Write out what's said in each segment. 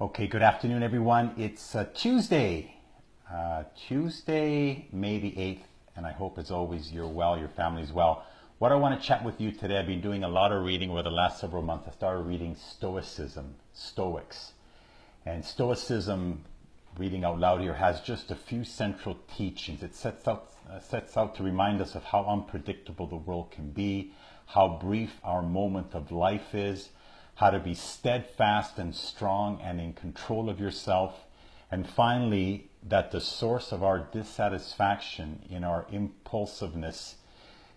Okay, good afternoon, everyone. It's Tuesday, May the 8th, and I hope as always you're well, your family's well. What I want to chat with you today, I've been doing a lot of reading over the last several months. I started reading Stoicism, Stoics. And Stoicism, reading out loud here, has just a few central teachings. It sets out to remind us of how unpredictable the world can be, how brief our moment of life is, how to be steadfast and strong and in control of yourself, and finally, that the source of our dissatisfaction in our impulsiveness,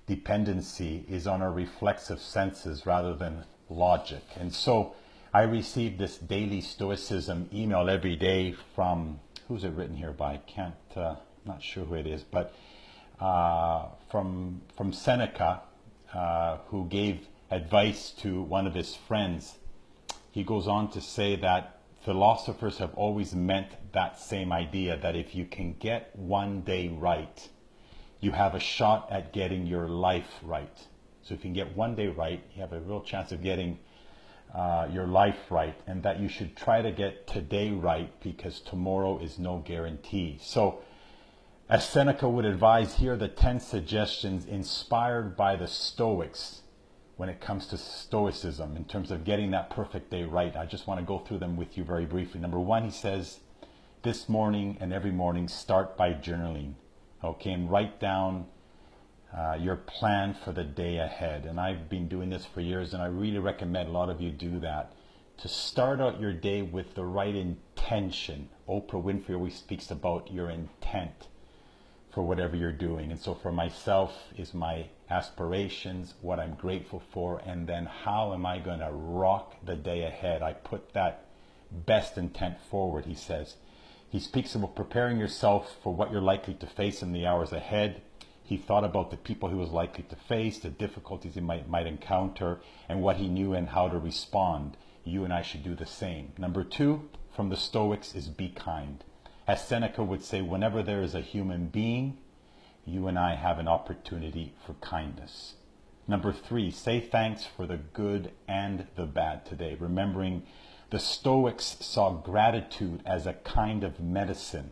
dependency, is on our reflexive senses rather than logic. And so I receive this daily Stoicism email every day from, who's it written here by? Not sure who it is, but from Seneca, who gave advice to one of his friends. He goes on to say that philosophers have always meant that same idea, that if you can get one day right, you have a shot at getting your life right. So if you can get one day right, you have a real chance of getting your life right, and that you should try to get today right because tomorrow is no guarantee. So as Seneca would advise, here are the 10 suggestions inspired by the Stoics when it comes to Stoicism in terms of getting that perfect day right. I just want to go through them with you very briefly. Number one, he says, this morning and every morning, start by journaling. Okay, and write down your plan for the day ahead. And I've been doing this for years, and I really recommend a lot of you do that. To start out your day with the right intention. Oprah Winfrey always speaks about your intent for whatever you're doing. And so for myself is my aspirations, what I'm grateful for, and then how am I going to rock the day ahead. I put that best intent forward, he says. He speaks about preparing yourself for what you're likely to face in the hours ahead. He thought about the people he was likely to face, the difficulties he might encounter, and what he knew and how to respond. You and I should do the same. Number two, from the Stoics, is be kind. As Seneca would say, whenever there is a human being, you and I have an opportunity for kindness. Number three, say thanks for the good and the bad today. Remembering the Stoics saw gratitude as a kind of medicine.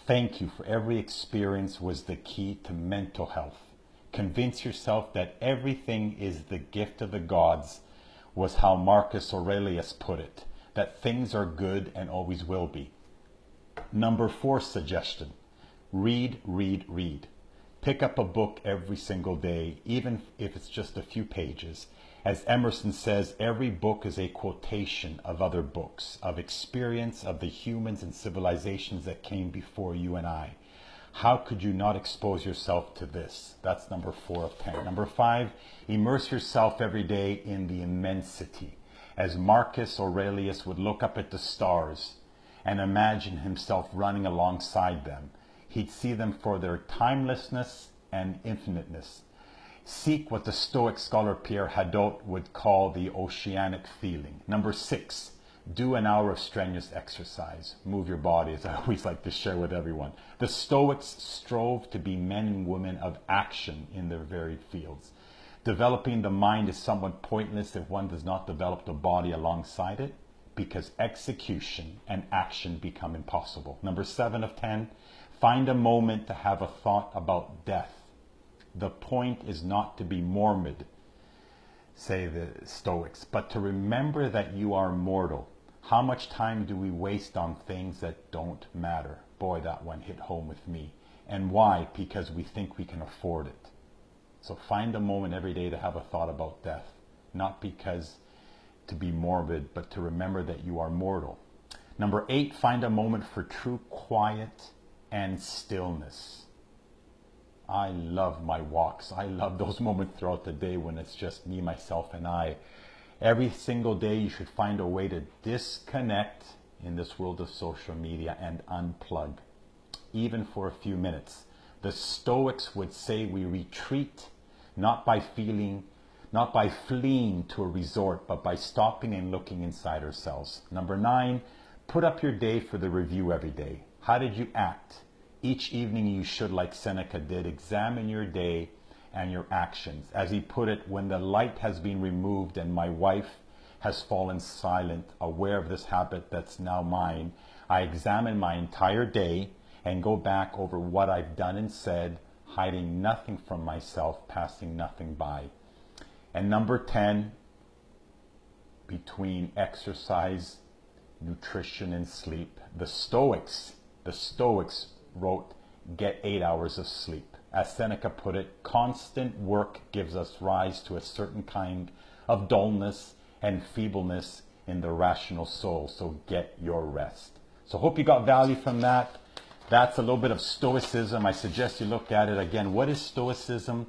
Thank you for every experience was the key to mental health. Convince yourself that everything is the gift of the gods, was how Marcus Aurelius put it. That things are good and always will be. Number four suggestion, read, read, read. Pick up a book every single day, even if it's just a few pages. As Emerson says, every book is a quotation of other books, of experience of the humans and civilizations that came before you and I. How could you not expose yourself to this? That's number 4 of 10. Number 5, immerse yourself every day in the immensity. As Marcus Aurelius would look up at the stars and imagine himself running alongside them. He'd see them for their timelessness and infiniteness. Seek what the Stoic scholar Pierre Hadot would call the oceanic feeling. Number 6, do an hour of strenuous exercise. Move your body, as I always like to share with everyone. The Stoics strove to be men and women of action in their varied fields. Developing the mind is somewhat pointless if one does not develop the body alongside it, because execution and action become impossible. Number 7 of 10, find a moment to have a thought about death. The point is not to be morbid, say the Stoics, but to remember that you are mortal. How much time do we waste on things that don't matter? Boy, that one hit home with me. And why? Because we think we can afford it. So find a moment every day to have a thought about death, not because to be morbid, but to remember that you are mortal. Number 8, find a moment for true quiet and stillness. I love my walks. I love those moments throughout the day when it's just me, myself, and I. Every single day you should find a way to disconnect in this world of social media and unplug, even for a few minutes. The Stoics would say we retreat not by fleeing to a resort, but by stopping and looking inside ourselves. Number 9, put up your day for the review every day. How did you act? Each evening you should, like Seneca did, examine your day and your actions. As he put it, when the light has been removed and my wife has fallen silent, aware of this habit that's now mine. I examine my entire day and go back over what I've done and said, hiding nothing from myself, passing nothing by. And number 10, between exercise, nutrition, and sleep, the Stoics wrote, get 8 hours of sleep. As Seneca put it, constant work gives us rise to a certain kind of dullness and feebleness in the rational soul. So get your rest. So hope you got value from that. That's a little bit of Stoicism. I suggest you look at it again. What is Stoicism?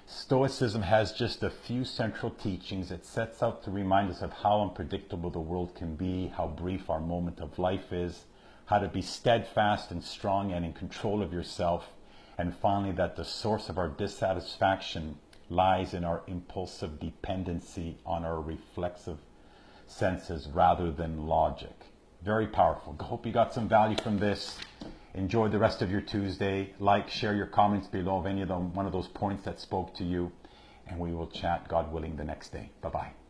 Stoicism has just a few central teachings. It sets out to remind us of how unpredictable the world can be, how brief our moment of life is, how to be steadfast and strong and in control of yourself, and finally that the source of our dissatisfaction lies in our impulsive dependency on our reflexive senses rather than logic. Very powerful. Hope you got some value from this. Enjoy the rest of your Tuesday. Like, share your comments below of any of them, one of those points that spoke to you, and we will chat, God willing, the next day. Bye-bye.